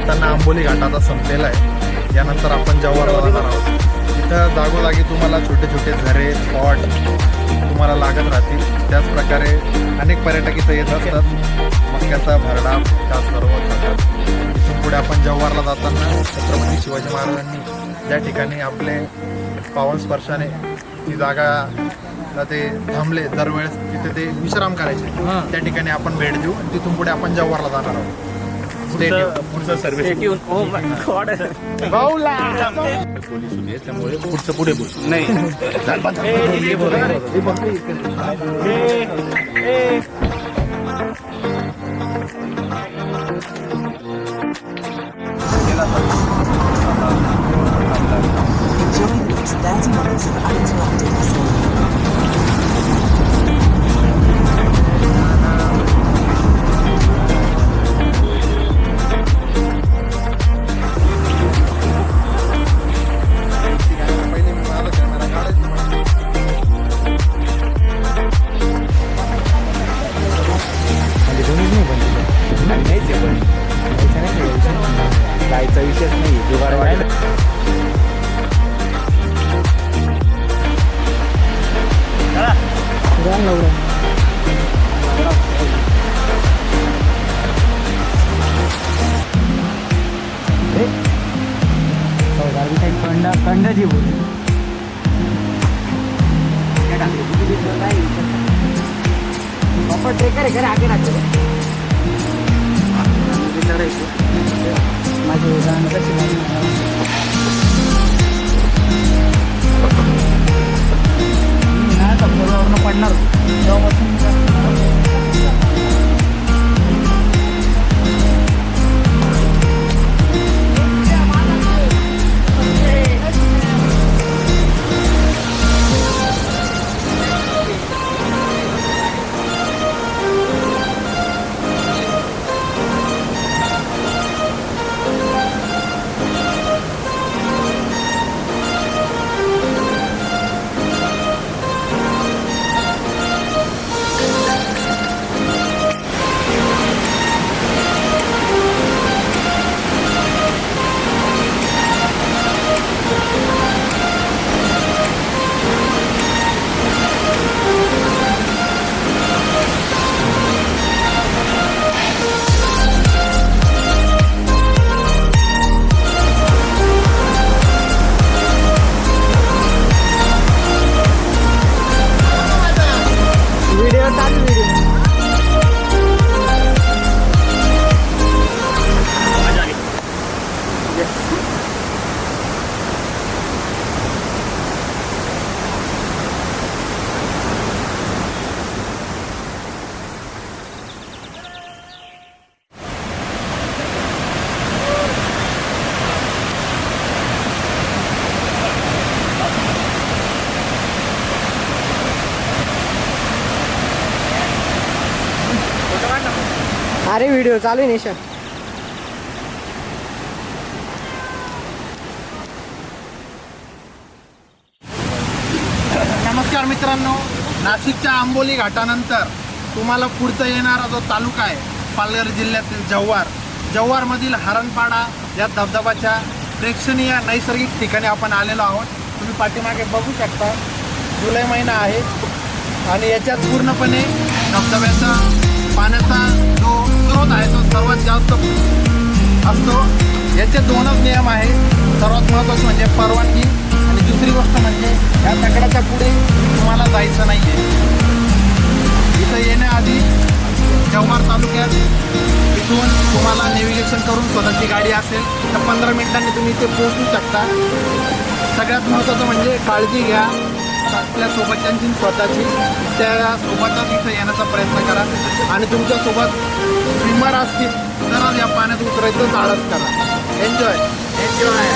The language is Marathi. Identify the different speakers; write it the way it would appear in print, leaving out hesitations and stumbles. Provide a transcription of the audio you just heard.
Speaker 1: येताना आंबोली घाट आता संपलेला आहे. यानंतर आपण जव्हारला जाणार आहोत. इथं जागोजागी तुम्हाला छोटे छोटे झरे स्पॉट तुम्हाला लागत राहतील. त्याचप्रकारे अनेक पर्यटक इथं येत असतात. मक्याचा भरडा त्या सर्व खातात. इथून पुढे आपण जव्हारला जाताना छत्रपती शिवाजी महाराजांनी ज्या ठिकाणी आपले पावन स्पर्शाने ती जागा ते थांबले दरवेळेस तिथे ते विश्राम करायचे, त्या ठिकाणी आपण भेट देऊ आणि तिथून पुढे आपण जव्हारला जाणार आहोत. पुढचं सर्व्हिस त्यामुळे पुढचं पुढे बोल नाही.
Speaker 2: Enjoy the next 30 minutes of uninterrupted listening.
Speaker 3: जायचा विषयच नाही. जुगाड व्हायला कंडाची बोल आगे माझे उदाहरण ना पडणार तेव्हापासून अरे व्हिडिओ चालू आहे निशा.
Speaker 1: नमस्कार मित्रांनो, नाशिकच्या आंबोली घाटानंतर तुम्हाला पुढचा येणारा जो तालुका आहे पालघर जिल्ह्यातील जव्हारमधील हरणपाडा या धबधबाच्या प्रेक्षणीय नैसर्गिक ठिकाणी आपण आलेलो आहोत. तुम्ही पाठीमागे बघू शकता, जुलै महिना आहे आणि याच्यात पूर्णपणे धबधब्याचा पाण्याचा जो स्रोत आहे तो सर्वात जास्त असतो. याचे दोनच नियम आहे. सर्वात महत्त्वाचं म्हणजे परवानगी आणि दुसरी गोष्ट म्हणजे या दगडाच्या पुढे तुम्हाला जायचं नाही आहे. इथं येण्याआधी जव्हार तालुक्यात इथून तुम्हाला नेव्हिगेशन करून स्वतःची गाडी असेल तर 15 मिनिटांनी तुम्ही इथे पोहोचू शकता. सगळ्यात महत्त्वाचं म्हणजे काळजी घ्या आपल्या सोबतच्यांची स्वतःची. त्यासोबतच इथं येण्याचा प्रयत्न करा आणि तुमच्यासोबत स्विमर असतील तरच या पाण्यात उतरायचं धाडस करा. Enjoy enjoy.